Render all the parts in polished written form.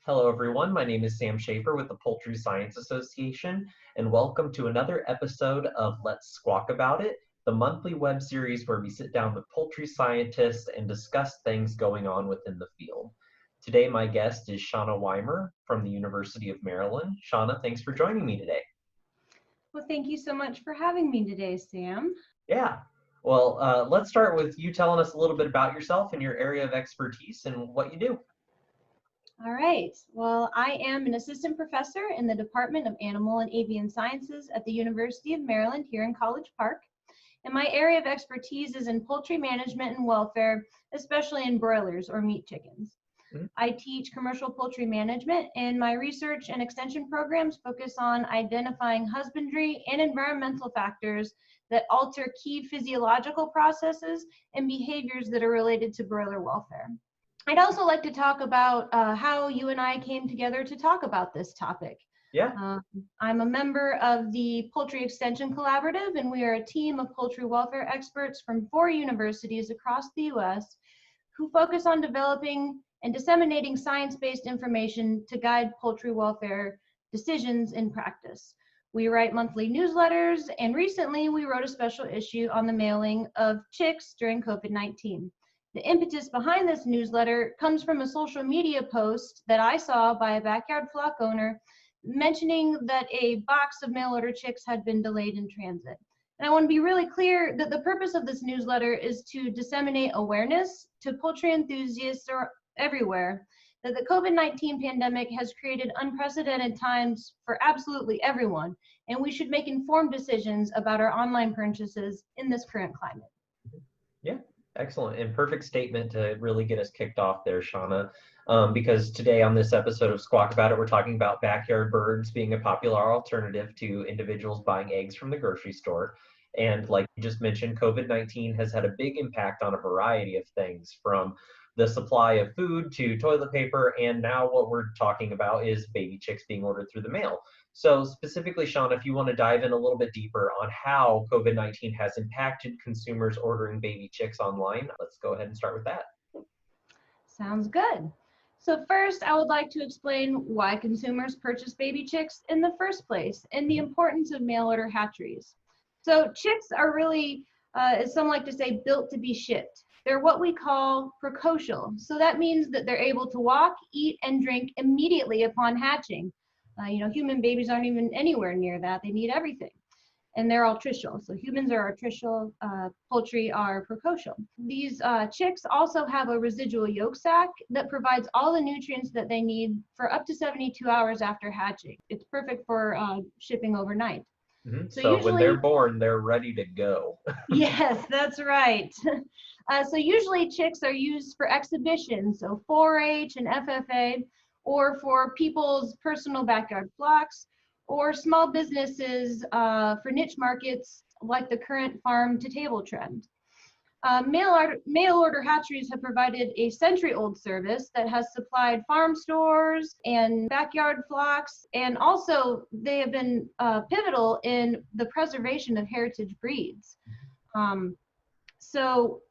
Hello, everyone. My name is Sam Schaefer with the Poultry Science Association, and welcome to another episode of Let's Squawk About It, the monthly web series where we sit down with poultry scientists and discuss things going on within the field. Today, my guest is Shawna Weimer from the University of Maryland. Shawna, thanks for joining me today. Well, thank you so much for having me today, Sam. Yeah. Well, let's start with you telling us a little bit about yourself and your area of expertise and what you do. All right. Well, I am an assistant professor in the Department of Animal and Avian Sciences at the University of Maryland here in College Park. And my area of expertise is in poultry management and welfare, especially in broilers or meat chickens. I teach commercial poultry management, and my research and extension programs focus on identifying husbandry and environmental factors that alter key physiological processes and behaviors that are related to broiler welfare. I'd also like to talk about how you and I came together to talk about this topic. Yeah. I'm a member of the Poultry Extension Collaborative, and we are a team of poultry welfare experts from 4 universities across the U.S. who focus on developing and disseminating science-based information to guide poultry welfare decisions in practice. We write monthly newsletters, and recently we wrote a special issue on the mailing of chicks during COVID-19. The impetus behind this newsletter comes from a social media post that I saw by a backyard flock owner mentioning that a box of mail order chicks had been delayed in transit. And I want to be really clear that the purpose of this newsletter is to disseminate awareness to poultry enthusiasts everywhere that the COVID-19 pandemic has created unprecedented times for absolutely everyone, and we should make informed decisions about our online purchases in this current climate. Yeah. Excellent and perfect statement to really get us kicked off there, Shawna. Because today on this episode of Squawk About It, we're talking about backyard birds being a popular alternative to individuals buying eggs from the grocery store. And like you just mentioned, COVID-19 has had a big impact on a variety of things, from the supply of food to toilet paper, and now what we're talking about is baby chicks being ordered through the mail. So specifically, Shawna, if you want to dive in a little bit deeper on how COVID-19 has impacted consumers ordering baby chicks online, let's go ahead and start with that. Sounds good. So first, I would like to explain why consumers purchase baby chicks in the first place and the importance of mail order hatcheries. So chicks are really, as some like to say, built to be shipped. They're what we call precocial. So that means that they're able to walk, eat, and drink immediately upon hatching. Human babies aren't even anywhere near that. They need everything. And they're altricial. So humans are altricial, poultry are precocial. These chicks also have a residual yolk sac that provides all the nutrients that they need for up to 72 hours after hatching. It's perfect for shipping overnight. Mm-hmm. So when they're born, they're ready to go. Yes, that's right. So usually chicks are used for exhibitions, so 4-H and FFA, or for people's personal backyard flocks, or small businesses for niche markets like the current farm-to-table trend. Mail order hatcheries have provided a century-old service that has supplied farm stores and backyard flocks, and also they have been pivotal in the preservation of heritage breeds. So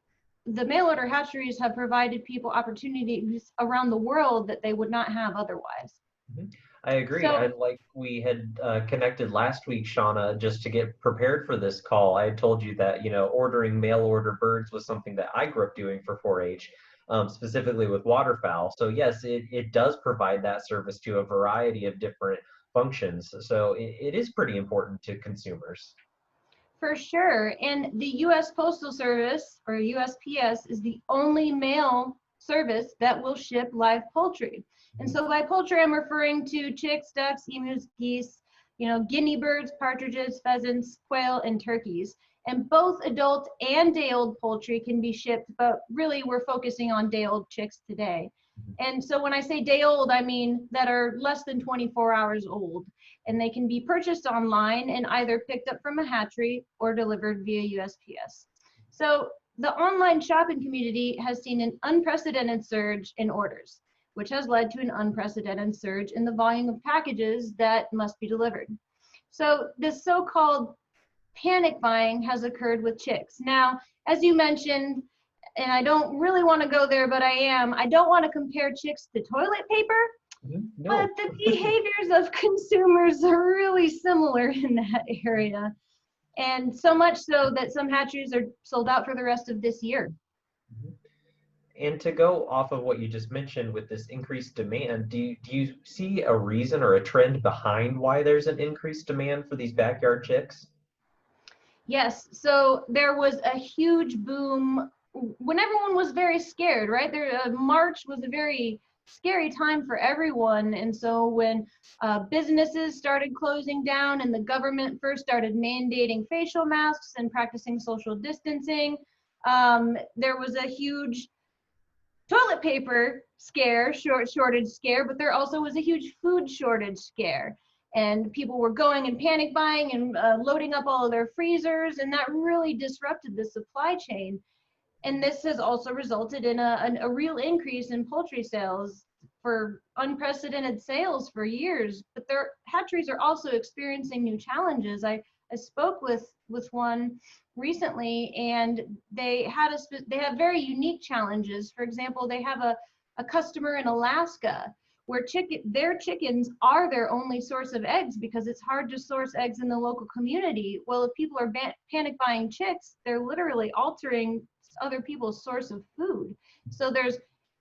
the mail order hatcheries have provided people opportunities around the world that they would not have otherwise. Mm-hmm. I agree. And like we had connected last week, Shawna, just to get prepared for this call, I had told you that, ordering mail order birds was something that I grew up doing for 4-H, specifically with waterfowl. So yes, it does provide that service to a variety of different functions. So it is pretty important to consumers. For sure. And the U.S. Postal Service, or USPS, is the only mail service that will ship live poultry. And so by poultry, I'm referring to chicks, ducks, emus, geese, guinea birds, partridges, pheasants, quail, and turkeys. And both adult and day-old poultry can be shipped, but really we're focusing on day-old chicks today. And so when I say day-old, I mean that are less than 24 hours old. And they can be purchased online and either picked up from a hatchery or delivered via USPS. So the online shopping community has seen an unprecedented surge in orders, which has led to an unprecedented surge in the volume of packages that must be delivered. So this so-called panic buying has occurred with chicks. Now, as you mentioned, and I don't really want to go there, but I don't want to compare chicks to toilet paper. No. But the behaviors of consumers are really similar in that area. And so much so that some hatcheries are sold out for the rest of this year. And to go off of what you just mentioned with this increased demand, do you see a reason or a trend behind why there's an increased demand for these backyard chicks? Yes, so there was a huge boom when everyone was very scared, right? March was a very scary time for everyone. And so when businesses started closing down and the government first started mandating facial masks and practicing social distancing, there was a huge toilet paper scare, shortage scare, but there also was a huge food shortage scare. And people were going and panic buying and loading up all of their freezers, and that really disrupted the supply chain. And this has also resulted in a real increase in poultry sales for unprecedented sales for years. But their hatcheries are also experiencing new challenges. I spoke with one recently, and they have very unique challenges. For example, they have a customer in Alaska where their chickens are their only source of eggs because it's hard to source eggs in the local community. Well, if people are panic buying chicks, they're literally altering other people's source of food. So there's,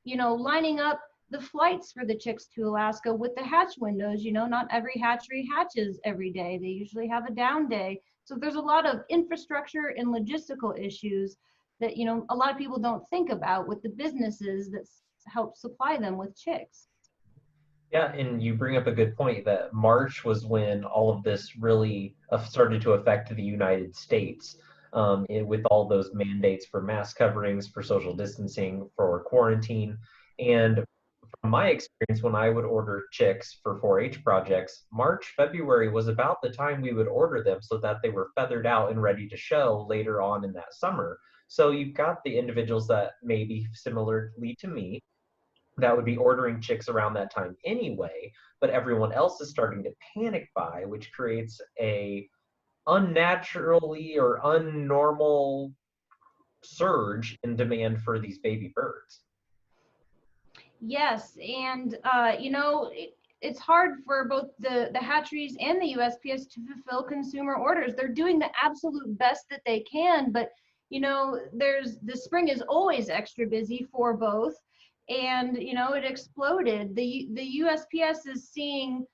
lining up the flights for the chicks to Alaska with the hatch windows. Not every hatchery hatches every day. They usually have a down day. So there's a lot of infrastructure and logistical issues that, a lot of people don't think about with the businesses that help supply them with chicks. Yeah, and you bring up a good point that March was when all of this really started to affect the United States, with all those mandates for mask coverings, for social distancing, for quarantine. And from my experience, when I would order chicks for 4-H projects, March, February was about the time we would order them so that they were feathered out and ready to show later on in that summer. So you've got the individuals that maybe similarly to me that would be ordering chicks around that time anyway, but everyone else is starting to panic buy, which creates a unnaturally or unnormal surge in demand for these baby birds. Yes, and it's hard for both the hatcheries and the USPS to fulfill consumer orders. They're doing the absolute best that they can, but there's the spring is always extra busy for both, and it exploded. The USPS is seeing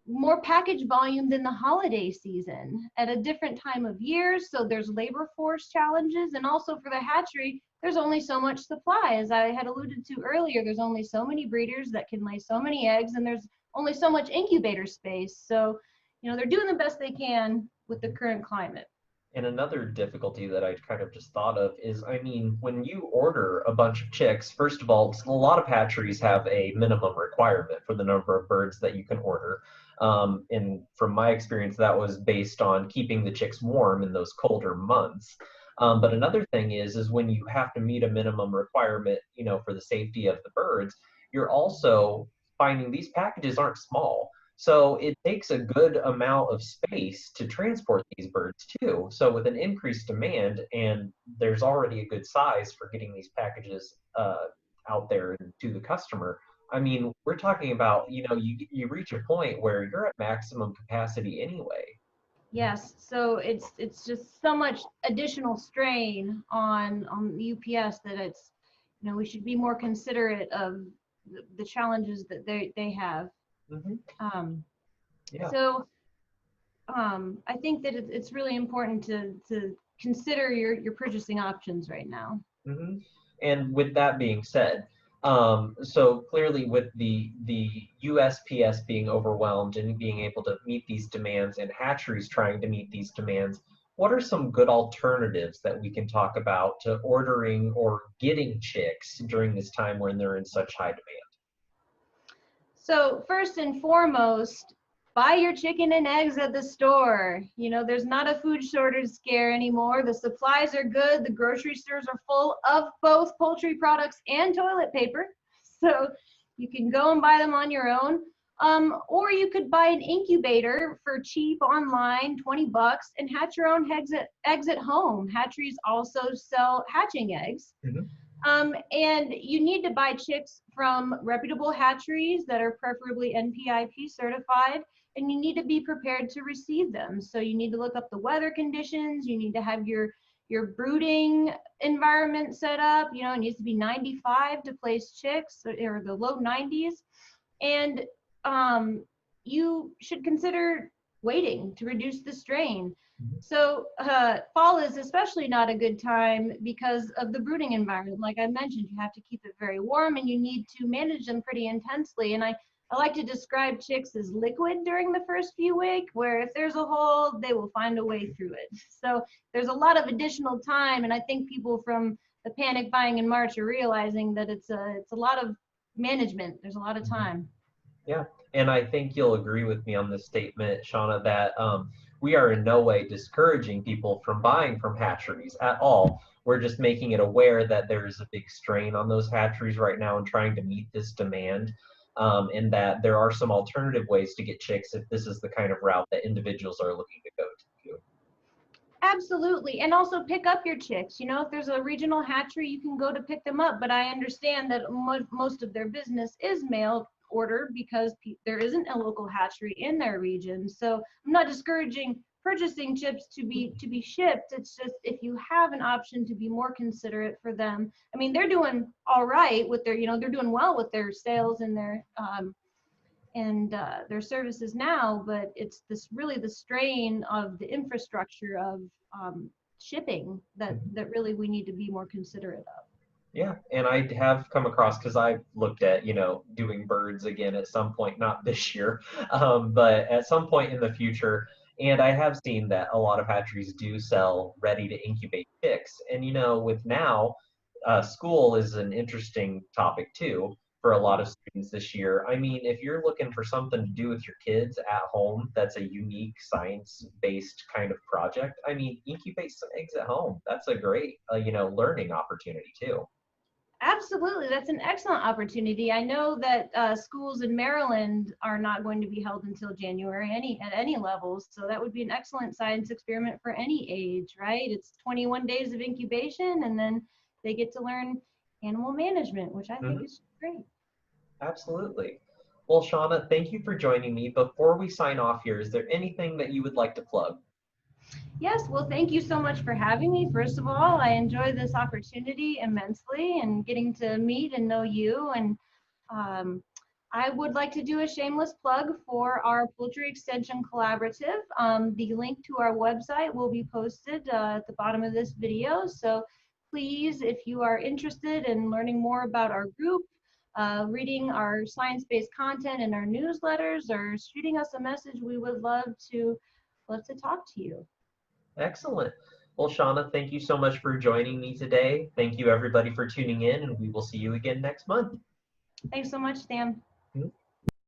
more package volume than the holiday season at a different time of year. So there's labor force challenges, and also for the hatchery, there's only so much supply. As I had alluded to earlier, there's only so many breeders that can lay so many eggs, and there's only so much incubator space. So, they're doing the best they can with the current climate. And another difficulty that I kind of just thought of is, I mean, when you order a bunch of chicks, first of all, a lot of hatcheries have a minimum requirement for the number of birds that you can order. And from my experience, that was based on keeping the chicks warm in those colder months. But another thing is when you have to meet a minimum requirement, for the safety of the birds, you're also finding these packages aren't small. So it takes a good amount of space to transport these birds too. So with an increased demand, and there's already a good size for getting these packages out there to the customer. I mean, we're talking about, you reach a point where you're at maximum capacity anyway. Yes, so it's just so much additional strain on the UPS that it's, we should be more considerate of the challenges that they have. Hmm. Um, Yeah. so I think that it's really important to consider your purchasing options right now. Hmm. And with that being said, so clearly with the USPS being overwhelmed and being able to meet these demands and hatcheries trying to meet these demands, what are some good alternatives that we can talk about to ordering or getting chicks during this time when they're in such high demand? So first and foremost, buy your chicken and eggs at the store. There's not a food shortage scare anymore. The supplies are good. The grocery stores are full of both poultry products and toilet paper. So you can go and buy them on your own. Or you could buy an incubator for cheap online, $20, and hatch your own eggs at home. Hatcheries also sell hatching eggs. Mhm. And you need to buy chicks from reputable hatcheries that are preferably NPIP certified, and you need to be prepared to receive them. So you need to look up the weather conditions. You need to have your brooding environment set up. You know, it needs to be 95 to place chicks, or the low 90s. And you should consider waiting to reduce the strain. So fall is especially not a good time because of the brooding environment. Like I mentioned, you have to keep it very warm and you need to manage them pretty intensely. And I like to describe chicks as liquid during the first few weeks, where if there's a hole, they will find a way through it. So there's a lot of additional time, and I think people from the panic buying in March are realizing that it's a lot of management. There's a lot of time. Yeah, and I think you'll agree with me on this statement, Shawna, that we are in no way discouraging people from buying from hatcheries at all. We're just making it aware that there is a big strain on those hatcheries right now and trying to meet this demand, and that there are some alternative ways to get chicks if this is the kind of route that individuals are looking to go to. Absolutely. And also pick up your chicks. You know, if there's a regional hatchery, you can go to pick them up. But I understand that most of their business is mail order because there isn't a local hatchery in their region. So I'm not discouraging purchasing chips to be shipped. It's just if you have an option to be more considerate for them. I mean, they're doing all right with their, you know, they're doing well with their sales and their services now, but it's this really the strain of the infrastructure of shipping that really we need to be more considerate of. Yeah, and I have come across, because I've looked at, doing birds again at some point, not this year, but at some point in the future. And I have seen that a lot of hatcheries do sell ready to incubate chicks. And, with now, school is an interesting topic too for a lot of students this year. I mean, if you're looking for something to do with your kids at home, that's a unique science-based kind of project. I mean, incubate some eggs at home. That's a great, learning opportunity too. Absolutely, that's an excellent opportunity. I know that schools in Maryland are not going to be held until January at any levels, so that would be an excellent science experiment for any age, right? It's 21 days of incubation, and then they get to learn animal management, which I think is great. Absolutely. Well, Shawna, thank you for joining me. Before we sign off here, is there anything that you would like to plug? Yes, well, thank you so much for having me. First of all, I enjoy this opportunity immensely and getting to meet and know you. And um, I would like to do a shameless plug for our Poultry Extension Collaborative. The link to our website will be posted at the bottom of this video. So please, if you are interested in learning more about our group, reading our science-based content in our newsletters, or shooting us a message, we would love to talk to you. Excellent. Well, Shawna, thank you so much for joining me today. Thank you, everybody, for tuning in, and we will see you again next month. Thanks so much, Sam.